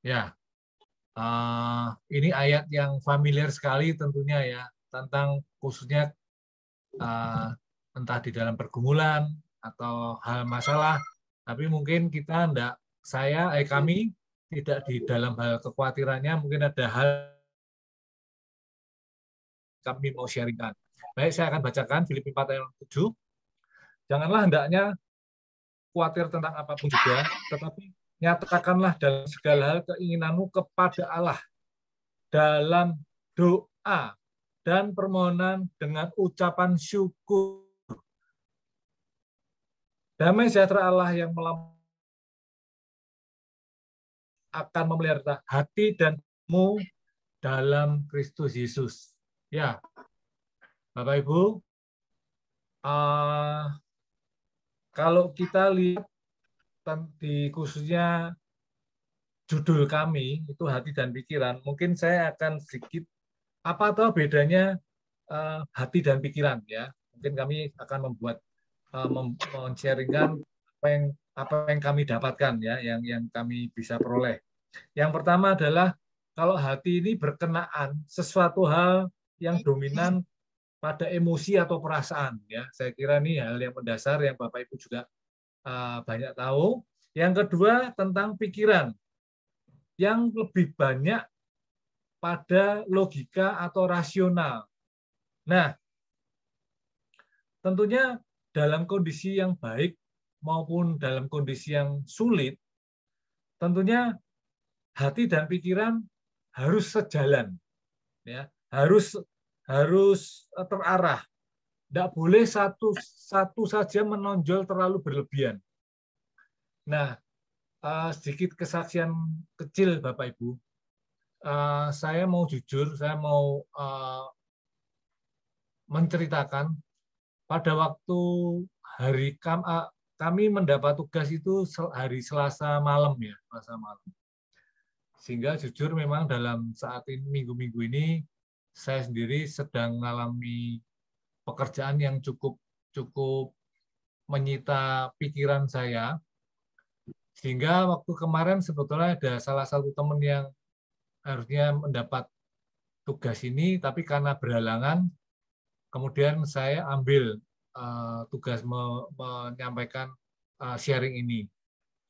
Ya, ini ayat yang familiar sekali tentunya ya, tentang khususnya entah di dalam pergumulan atau hal masalah, tapi mungkin kita enggak, kami tidak di dalam hal kekhawatirannya, mungkin ada hal kami mau sharingkan. Baik, saya akan bacakan Filipi 4 ayat 7. Janganlah hendaknya khawatir tentang apapun juga, tetapi nyatakanlah dalam segala hal keinginanmu kepada Allah dalam doa dan permohonan dengan ucapan syukur. Damai sejahtera Allah yang akan memelihara hati dan mu dalam Kristus Yesus. Ya, Bapak Ibu, kalau kita lihat di khususnya judul kami itu hati dan pikiran, mungkin saya akan sedikit apa tahu bedanya hati dan pikiran ya. Mungkin kami akan membuat men-sharingkan apa yang kami dapatkan ya, yang kami bisa peroleh. Yang pertama adalah kalau hati ini berkenaan sesuatu hal yang dominan pada emosi atau perasaan ya. Saya kira ini hal yang mendasar yang Bapak Ibu juga banyak tahu. Yang kedua tentang pikiran yang lebih banyak pada logika atau rasional. Nah, tentunya dalam kondisi yang baik maupun dalam kondisi yang sulit, tentunya hati dan pikiran harus sejalan, ya, harus terarah. Tidak boleh satu saja menonjol terlalu berlebihan. Nah, sedikit kesaksian kecil Bapak Ibu. Saya mau jujur, saya mau menceritakan pada waktu kami mendapat tugas itu hari Selasa malam ya, Selasa malam. Sehingga jujur memang dalam saat ini minggu-minggu ini saya sendiri sedang mengalami pekerjaan yang cukup menyita pikiran saya. Sehingga waktu kemarin sebetulnya ada salah satu teman yang harusnya mendapat tugas ini, tapi karena berhalangan, kemudian saya ambil tugas menyampaikan sharing ini.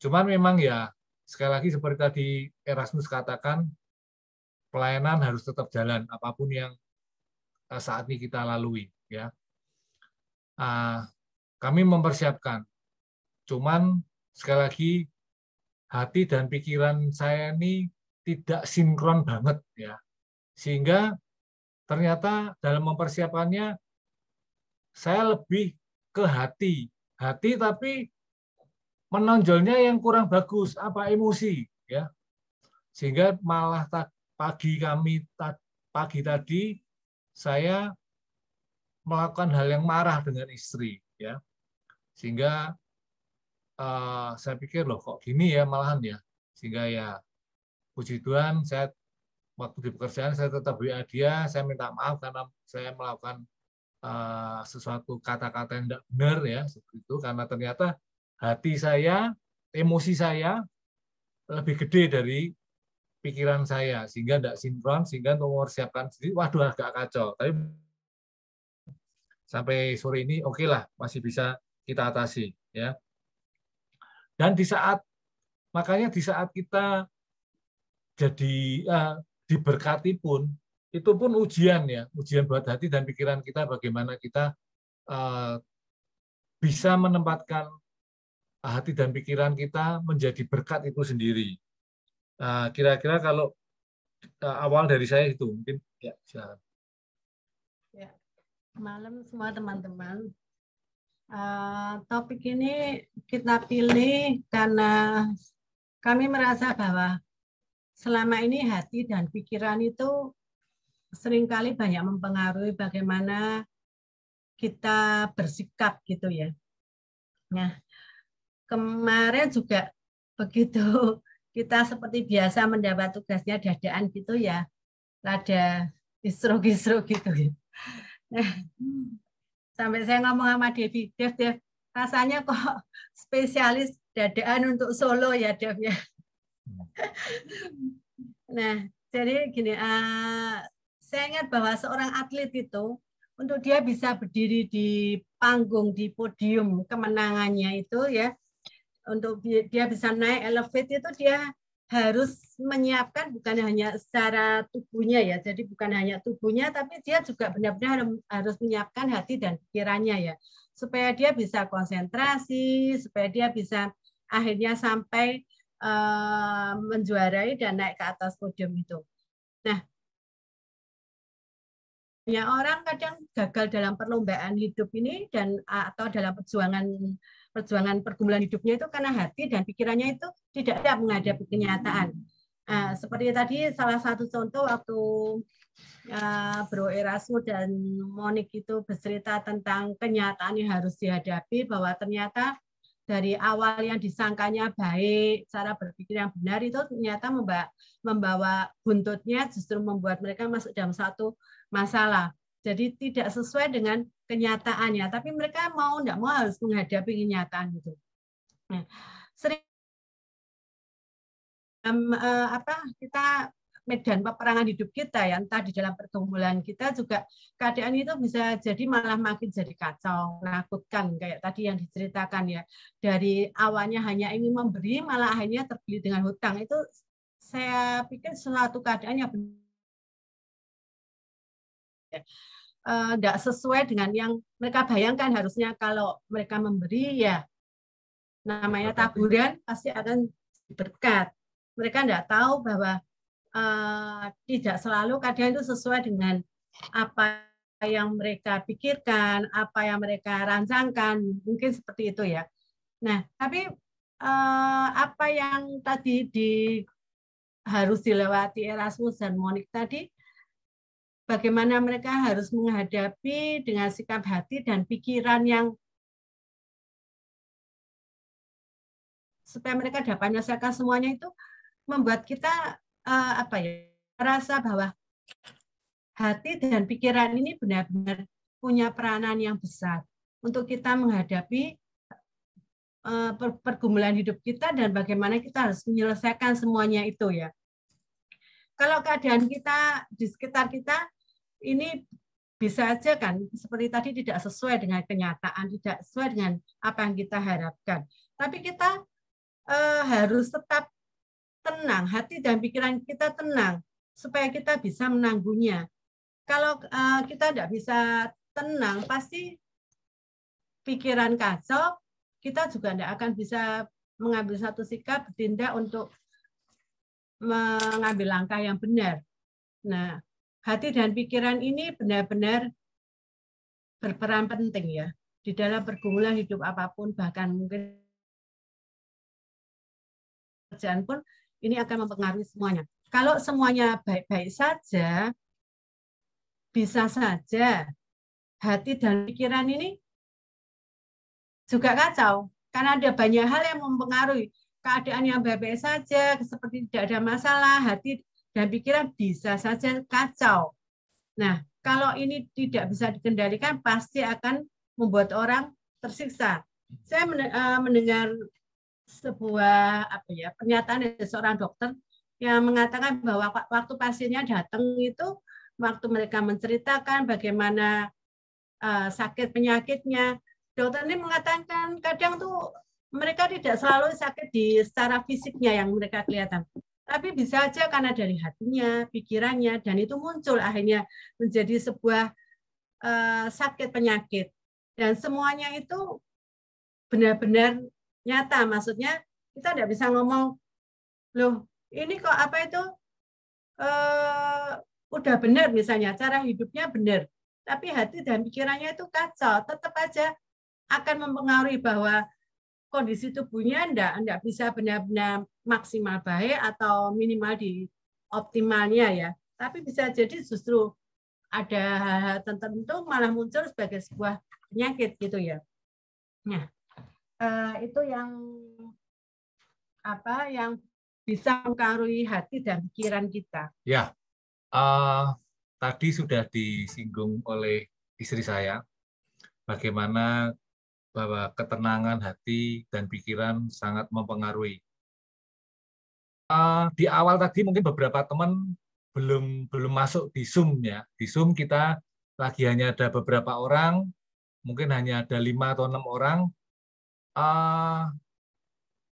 Cuman memang ya, sekali lagi seperti tadi Erasmus katakan, pelayanan harus tetap jalan, apapun yang saat ini kita lalui. Ya, kami mempersiapkan. Cuman sekali lagi, hati dan pikiran saya ini tidak sinkron banget ya, sehingga ternyata dalam mempersiapkannya saya lebih ke hati tapi menonjolnya yang kurang bagus, apa emosi ya, sehingga malah pagi tadi saya melakukan hal yang marah dengan istri ya, sehingga saya pikir loh kok gini ya malahan ya, sehingga ya puji Tuhan saya waktu di pekerjaan saya tetap WA dia, saya minta maaf karena saya melakukan sesuatu kata-kata yang tidak benar ya seperti itu, karena ternyata hati saya, emosi saya lebih gede dari pikiran saya sehingga tidak sinkron, sehingga untuk mempersiapkan sendiri waduh agak kacau. Tapi sampai sore ini oke lah, masih bisa kita atasi ya. Dan makanya di saat kita jadi diberkati pun itu pun ujian ya, ujian buat hati dan pikiran kita, bagaimana kita bisa menempatkan hati dan pikiran kita menjadi berkat itu sendiri. Kira-kira kalau awal dari saya itu mungkin ya. Silakan. Ya, malam semua teman-teman. Topik ini kita pilih karena kami merasa bahwa selama ini hati dan pikiran itu seringkali banyak mempengaruhi bagaimana kita bersikap gitu ya. Nah, kemarin juga begitu kita seperti biasa mendapat tugasnya dadaan gitu ya, ada kisru-kisru gitu ya. Nah, sampai saya ngomong sama Devi, Dev, rasanya kok spesialis dadaan untuk solo ya Dev ya. Nah, jadi gini, saya ingat bahwa seorang atlet itu untuk dia bisa berdiri di panggung, di podium kemenangannya itu ya, untuk dia bisa naik elevate itu dia harus menyiapkan bukan hanya secara tubuhnya ya, jadi bukan hanya tubuhnya, tapi dia juga benar-benar harus menyiapkan hati dan pikirannya ya, supaya dia bisa konsentrasi, supaya dia bisa akhirnya sampai menjuarai dan naik ke atas podium itu. Nah, banyak orang kadang gagal dalam perlombaan hidup ini dan atau dalam perjuangan pergumulan hidupnya itu karena hati dan pikirannya itu tidak siap menghadapi kenyataan. Seperti tadi salah satu contoh waktu Bro Erasmus dan Monik itu bercerita tentang kenyataan yang harus dihadapi, bahwa ternyata dari awal yang disangkanya baik, cara berpikir yang benar itu ternyata membawa buntutnya justru membuat mereka masuk dalam satu masalah. Jadi tidak sesuai dengan kenyataannya, tapi mereka mau tidak mau harus menghadapi kenyataan itu. Nah, sering kita medan peperangan hidup kita ya, entah di dalam pergumulan kita juga keadaan itu bisa jadi malah makin jadi kacau, menakutkan kayak tadi yang diceritakan ya. Dari awalnya hanya ingin memberi malah akhirnya terbeli dengan hutang. Itu saya pikir suatu keadaan yang tidak sesuai dengan yang mereka bayangkan. Harusnya kalau mereka memberi ya namanya taburan pasti akan berkat. Mereka tidak tahu bahwa tidak selalu kadang itu sesuai dengan apa yang mereka pikirkan, apa yang mereka rancangkan, mungkin seperti itu ya. Nah, tapi apa yang tadi harus dilewati Erasmus dan Monik tadi, bagaimana mereka harus menghadapi dengan sikap hati dan pikiran yang supaya mereka dapat menyelesaikan semuanya itu membuat kita merasa bahwa hati dan pikiran ini benar-benar punya peranan yang besar untuk kita menghadapi pergumulan hidup kita dan bagaimana kita harus menyelesaikan semuanya itu ya. Kalau keadaan kita di sekitar kita ini bisa aja kan seperti tadi tidak sesuai dengan kenyataan, tidak sesuai dengan apa yang kita harapkan. Tapi kita harus tetap tenang, hati dan pikiran kita tenang supaya kita bisa menanggungnya. Kalau kita tidak bisa tenang, pasti pikiran kacau, kita juga tidak akan bisa mengambil satu sikap, bertindak untuk mengambil langkah yang benar. Nah, hati dan pikiran ini benar-benar berperan penting ya di dalam pergumulan hidup apapun, bahkan mungkin kerjaan pun ini akan mempengaruhi semuanya. Kalau semuanya baik-baik saja, bisa saja hati dan pikiran ini juga kacau. Karena ada banyak hal yang mempengaruhi. Keadaan yang baik-baik saja, seperti tidak ada masalah, hati dan pikiran bisa saja kacau. Nah, kalau ini tidak bisa dikendalikan, pasti akan membuat orang tersiksa. Saya mendengar sebuah pernyataan dari seorang dokter yang mengatakan bahwa waktu pasiennya datang itu, waktu mereka menceritakan bagaimana sakit penyakitnya, dokter ini mengatakan kadang tuh mereka tidak selalu sakit secara fisiknya yang mereka kelihatan, tapi bisa aja karena dari hatinya, pikirannya, dan itu muncul akhirnya menjadi sebuah sakit penyakit. Dan semuanya itu benar-benar nyata, maksudnya kita tidak bisa ngomong, loh ini kok apa itu udah benar misalnya, cara hidupnya benar, tapi hati dan pikirannya itu kacau, tetap aja akan mempengaruhi bahwa kondisi tubuhnya enggak bisa benar-benar maksimal baik atau minimal di optimalnya ya. Tapi bisa jadi justru ada hal-hal tertentu malah muncul sebagai sebuah penyakit gitu ya. Nah, itu yang bisa mempengaruhi hati dan pikiran kita. Ya, tadi sudah disinggung oleh istri saya bagaimana bahwa ketenangan hati dan pikiran sangat mempengaruhi. Di awal tadi mungkin beberapa teman belum masuk di Zoom ya. Di Zoom kita lagi hanya ada beberapa orang, mungkin hanya ada 5 atau 6 orang.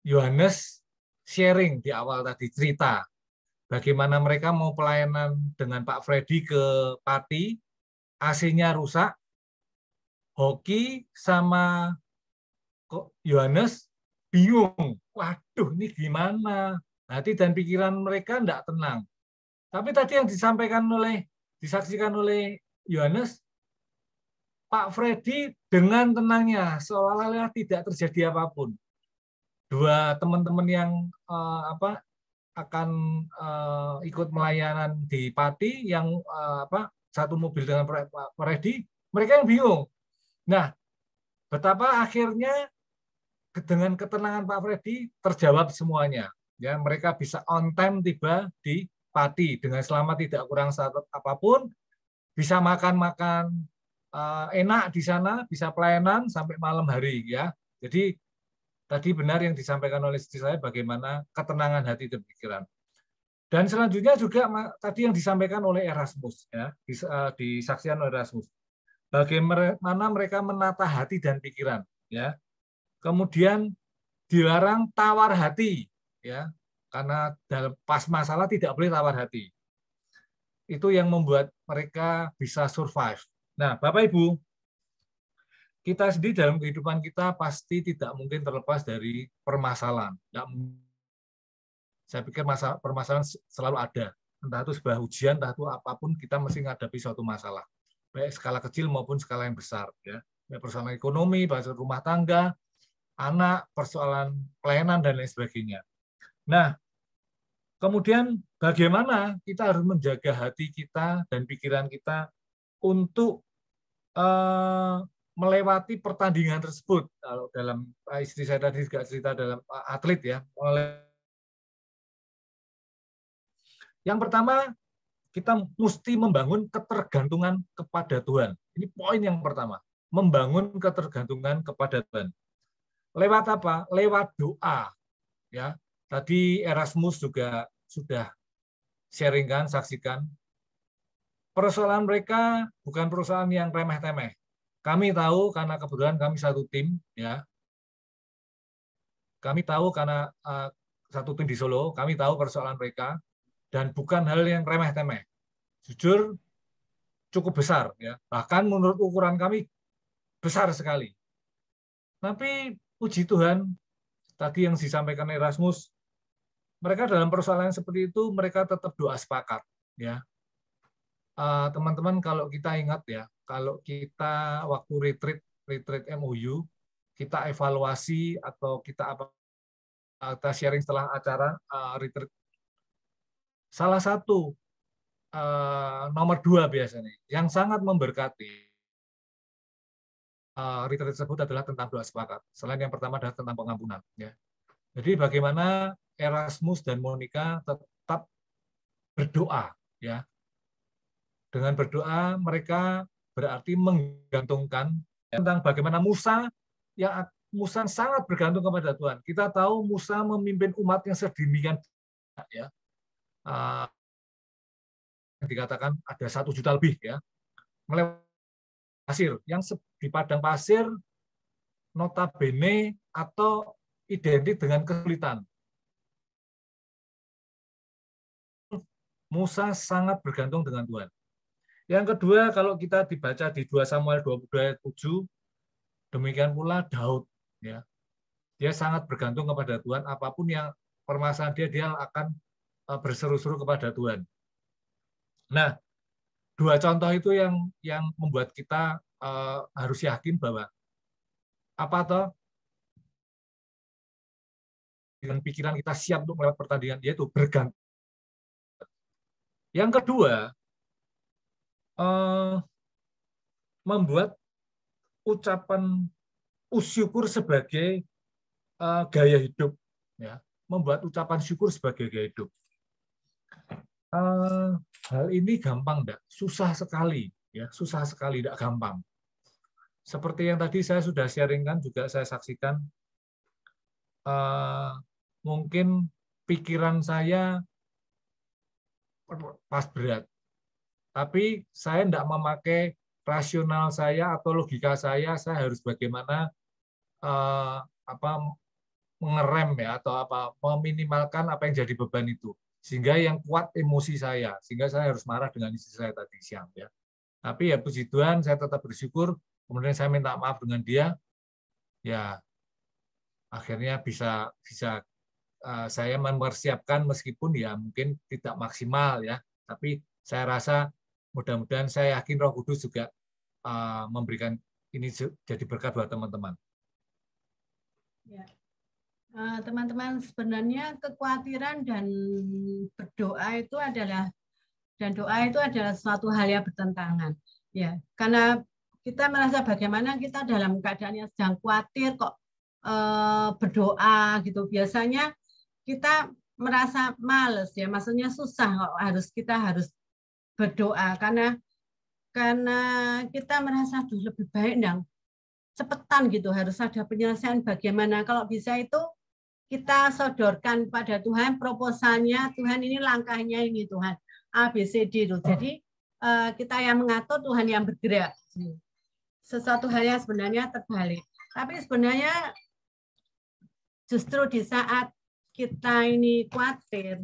Yohanes sharing di awal tadi, cerita bagaimana mereka mau pelayanan dengan Pak Freddy ke Pati, AC-nya rusak, Hoki sama Yohanes bingung. Waduh, ini gimana? Hati dan pikiran mereka tidak tenang. Tapi tadi yang disaksikan oleh Yohanes, Pak Freddy dengan tenangnya, seolah-olah tidak terjadi apapun. Dua teman-teman yang akan ikut melayanan di Pati, yang satu mobil dengan Pak Freddy, mereka yang bingung. Nah, betapa akhirnya dengan ketenangan Pak Freddy terjawab semuanya. Ya, mereka bisa on time tiba di Pati dengan selamat, tidak kurang satu apapun, bisa makan-makan enak di sana, bisa pelayanan sampai malam hari ya. Jadi tadi benar yang disampaikan oleh istri saya bagaimana ketenangan hati dan pikiran. Dan selanjutnya juga tadi yang disampaikan oleh Erasmus ya, disaksikan oleh Erasmus. Bagaimana mereka menata hati dan pikiran ya. Kemudian dilarang tawar hati ya, karena pas masalah tidak boleh tawar hati. Itu yang membuat mereka bisa survive. Nah, Bapak Ibu, kita sendiri dalam kehidupan kita pasti tidak mungkin terlepas dari permasalahan. Saya pikir permasalahan selalu ada. Entah itu sebuah ujian, entah itu apapun, kita mesti menghadapi suatu masalah. Baik skala kecil maupun skala yang besar. Ya. Persoalan ekonomi, persoalan rumah tangga, anak, persoalan pelayanan, dan lain sebagainya. Nah, kemudian bagaimana kita harus menjaga hati kita dan pikiran kita untuk melewati pertandingan tersebut. Kalau dalam istri saya tadi juga cerita dalam atlet ya. Yang pertama, kita mesti membangun ketergantungan kepada Tuhan. Ini poin yang pertama, membangun ketergantungan kepada Tuhan. Lewat apa? Lewat doa. Ya, tadi Erasmus juga sudah sharingkan, saksikan. Persoalan mereka bukan persoalan yang remeh-temeh. Kami tahu karena kebetulan kami satu tim, ya. Kami tahu karena satu tim di Solo, kami tahu persoalan mereka dan bukan hal yang remeh-temeh. Jujur cukup besar, ya. Bahkan menurut ukuran kami besar sekali. Tapi puji Tuhan, tadi yang disampaikan Erasmus, mereka dalam persoalan seperti itu mereka tetap doa sepakat, ya. Teman-teman kalau kita ingat ya, kalau kita waktu retreat MOU, kita evaluasi atau kita sharing setelah acara retreat, salah satu nomor 2 biasanya yang sangat memberkati retreat tersebut adalah tentang doa sepakat. Selain yang pertama adalah tentang pengampunan. Ya. Jadi bagaimana Erasmus dan Monica tetap berdoa, ya. Dengan berdoa mereka berarti menggantungkan tentang bagaimana Musa sangat bergantung kepada Tuhan. Kita tahu Musa memimpin umat yang sedemikian ya. Yang dikatakan ada 1 juta lebih ya. Melewati pasir yang di padang pasir notabene atau identik dengan kesulitan. Musa sangat bergantung dengan Tuhan. Yang kedua, kalau kita dibaca di 2 Samuel 22 ayat 7, demikian pula Daud. Ya. Dia sangat bergantung kepada Tuhan, apapun yang permasalahan dia akan berseru-seru kepada Tuhan. Nah, 2 contoh itu yang membuat kita harus yakin bahwa apa toh dengan pikiran kita siap untuk melewati pertandingan, yaitu bergantung. Yang kedua, membuat ucapan syukur sebagai gaya hidup, ya, membuat ucapan syukur sebagai gaya hidup. Hal ini gampang enggak? Susah sekali, ya, susah sekali, enggak gampang. Seperti yang tadi saya sudah sharingkan juga saya saksikan, mungkin pikiran saya pas berat. Tapi saya tidak memakai rasional saya atau logika saya harus bagaimana mengerem ya atau meminimalkan apa yang jadi beban itu. Sehingga yang kuat emosi saya, sehingga saya harus marah dengan istri saya tadi siang ya. Tapi ya puji Tuhan saya tetap bersyukur, kemudian saya minta maaf dengan dia, ya akhirnya bisa saya mempersiapkan meskipun ya mungkin tidak maksimal ya, tapi saya rasa mudah-mudahan saya yakin Roh Kudus juga memberikan ini jadi berkat buat teman-teman. Ya. Teman-teman, sebenarnya kekhawatiran dan berdoa itu adalah suatu hal yang bertentangan. Ya, karena kita merasa bagaimana kita dalam keadaan yang sedang khawatir kok berdoa gitu. Biasanya kita merasa males ya, maksudnya susah kok kita harus berdoa karena kita merasa lebih baik dong cepetan gitu, harus ada penyelesaian bagaimana. Kalau bisa itu kita sodorkan pada Tuhan proposalnya, Tuhan ini langkahnya ini Tuhan A, B, C, D. Jadi kita yang mengatur, Tuhan yang bergerak. Sesuatu hal yang sebenarnya terbalik. Tapi sebenarnya justru di saat kita ini khawatir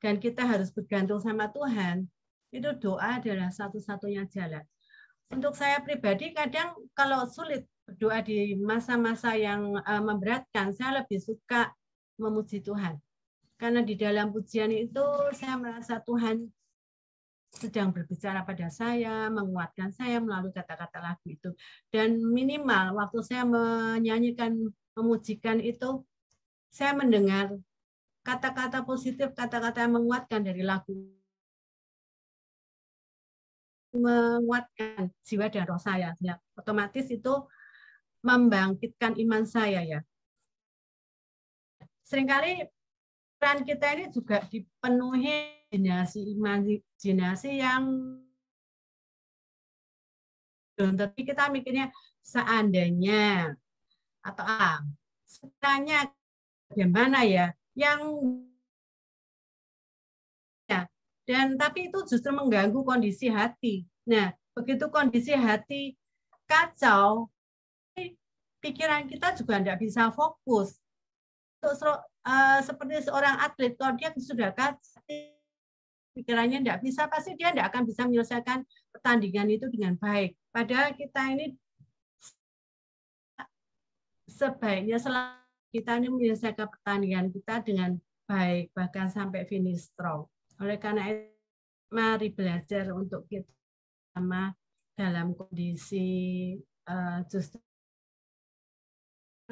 dan kita harus bergantung sama Tuhan, itu doa adalah satu-satunya jalan. Untuk saya pribadi kadang kalau sulit berdoa di masa-masa yang memberatkan, saya lebih suka memuji Tuhan. Karena di dalam pujian itu saya merasa Tuhan sedang berbicara pada saya, menguatkan saya melalui kata-kata lagu itu. Dan minimal waktu saya menyanyikan, memujikan itu, saya mendengar kata-kata positif, kata-kata yang menguatkan dari lagu, menguatkan jiwa dan roh saya. Ya, otomatis itu membangkitkan iman saya ya. Seringkali peran kita ini juga dipenuhi imajinasi yang tapi kita mikirnya seandainya atau sekiranya bagaimana ya yang dan tapi itu justru mengganggu kondisi hati. Nah, begitu kondisi hati kacau, pikiran kita juga tidak bisa fokus. Seperti seorang atlet, kalau dia sudah kacau, pikirannya tidak bisa, pasti dia tidak akan bisa menyelesaikan pertandingan itu dengan baik. Padahal kita ini sebaiknya selalu kita ini menyelesaikan pertandingan kita dengan baik, bahkan sampai finish strong. Oleh karena itu, mari belajar untuk kita sama dalam kondisi justru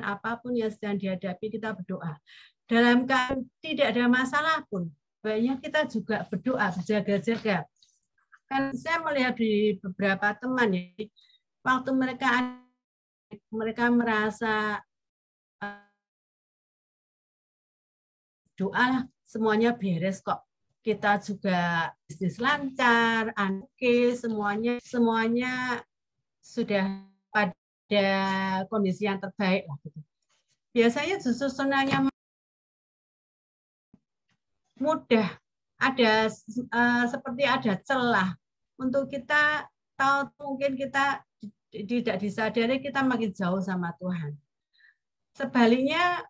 apapun yang sedang dihadapi, kita berdoa. Dalam keadaan tidak ada masalah pun, baiknya kita juga berdoa, berjaga-jaga. Kan saya melihat di beberapa teman ya, waktu mereka merasa doa semuanya beres kok. Kita juga bisnis lancar, semuanya sudah pada kondisi yang terbaik. Biasanya justru sebenarnya mudah ada seperti ada celah untuk kita tahu mungkin kita tidak disadari kita makin jauh sama Tuhan. Sebaliknya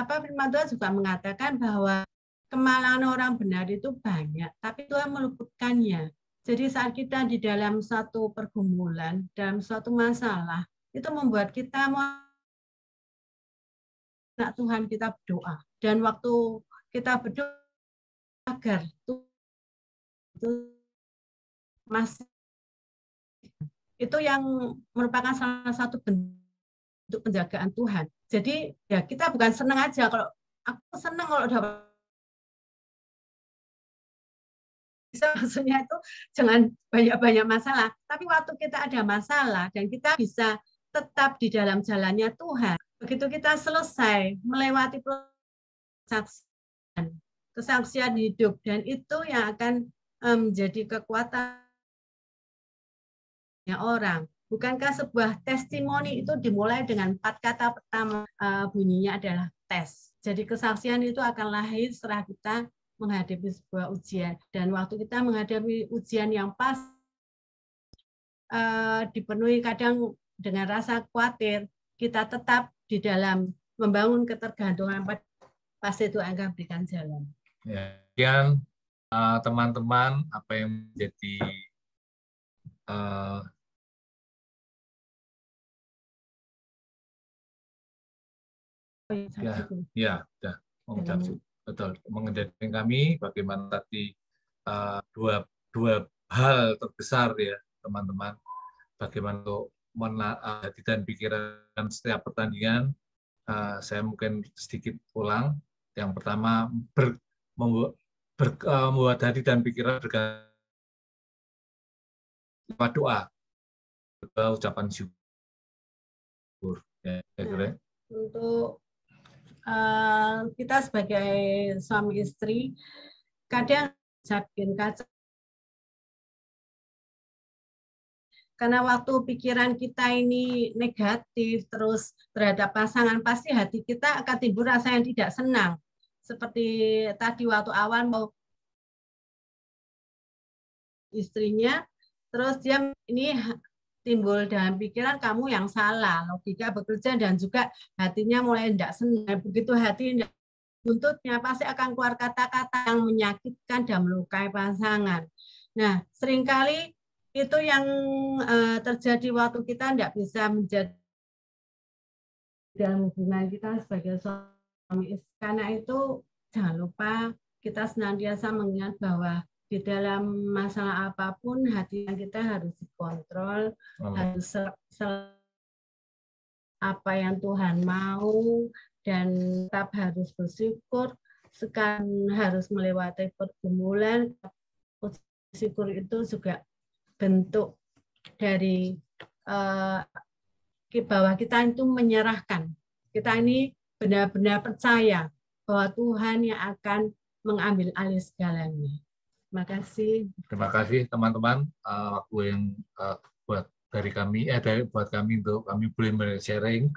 firman Tuhan juga mengatakan bahwa kemalangan orang benar itu banyak, tapi Tuhan meluputkannya. Jadi saat kita di dalam satu pergumulan, dalam suatu masalah, itu membuat kita Tuhan kita berdoa. Dan waktu kita berdoa agar itu yang merupakan salah satu bentuk penjagaan Tuhan. Jadi ya kita bukan senang aja kalau aku senang kalau dapat maksudnya itu jangan banyak-banyak masalah. Tapi waktu kita ada masalah dan kita bisa tetap di dalam jalannya Tuhan, begitu kita selesai melewati kesaksian hidup, dan itu yang akan menjadi kekuatan orang. Bukankah sebuah testimoni itu dimulai dengan 4 kata pertama bunyinya adalah tes. Jadi kesaksian itu akan lahir setelah kita menghadapi sebuah ujian. Dan waktu kita menghadapi ujian yang pas, dipenuhi kadang dengan rasa khawatir, kita tetap di dalam membangun ketergantungan, pasti itu akan berikan jalan. Ya, sekian teman-teman apa yang menjadi ya, betul, mengendalikan kami bagaimana tadi dua hal terbesar ya teman-teman, bagaimana untuk hati dan pikiran setiap pertandingan. Saya mungkin sedikit ulang. Yang pertama, membuat hati dan pikiran bergantung doa, ucapan syukur. Ya, untuk kita sebagai suami istri kadang jadikan kaca, karena waktu pikiran kita ini negatif terus terhadap pasangan, pasti hati kita akan timbul rasa yang tidak senang. Seperti tadi waktu awal mau istrinya, terus dia ini timbul dalam pikiran kamu yang salah, logika bekerja, dan juga hatinya mulai tidak senang. Begitu hati tidak buntutnya, pasti akan keluar kata-kata yang menyakitkan dan melukai pasangan. Nah, seringkali itu yang terjadi waktu kita tidak bisa menjadi dalam hubungan kita sebagai suami istri. Karena itu jangan lupa kita senantiasa mengingat bahwa di dalam masalah apapun hati kita harus dikontrol, harus apa yang Tuhan mau, dan tetap harus bersyukur. Sekarang harus melewati pergumulan, syukur itu juga bentuk dari bahwa kita itu menyerahkan. Kita ini benar-benar percaya bahwa Tuhan yang akan mengambil alih segalanya. Terima kasih. Terima kasih teman-teman. Waktu yang buat kami untuk kami boleh sharing.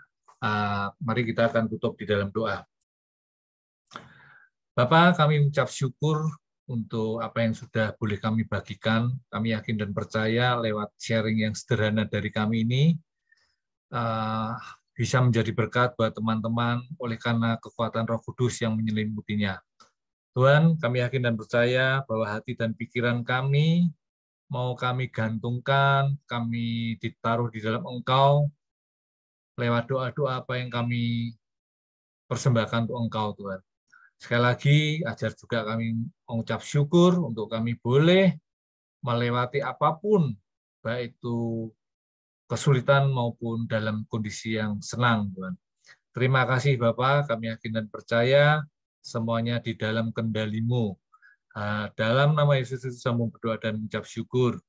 Mari kita akan tutup di dalam doa. Bapak, kami mengucap syukur untuk apa yang sudah boleh kami bagikan. Kami yakin dan percaya lewat sharing yang sederhana dari kami ini bisa menjadi berkat buat teman-teman oleh karena kekuatan Roh Kudus yang menyelimutinya. Tuhan, kami yakin dan percaya bahwa hati dan pikiran kami mau kami gantungkan, kami ditaruh di dalam Engkau lewat doa-doa apa yang kami persembahkan untuk Engkau, Tuhan. Sekali lagi, ajar juga kami mengucap syukur untuk kami boleh melewati apapun, baik itu kesulitan maupun dalam kondisi yang senang, Tuhan. Terima kasih Bapak, kami yakin dan percaya semuanya di dalam kendali-Mu. Dalam nama Yesus Kristus kami berdoa dan mengucap syukur.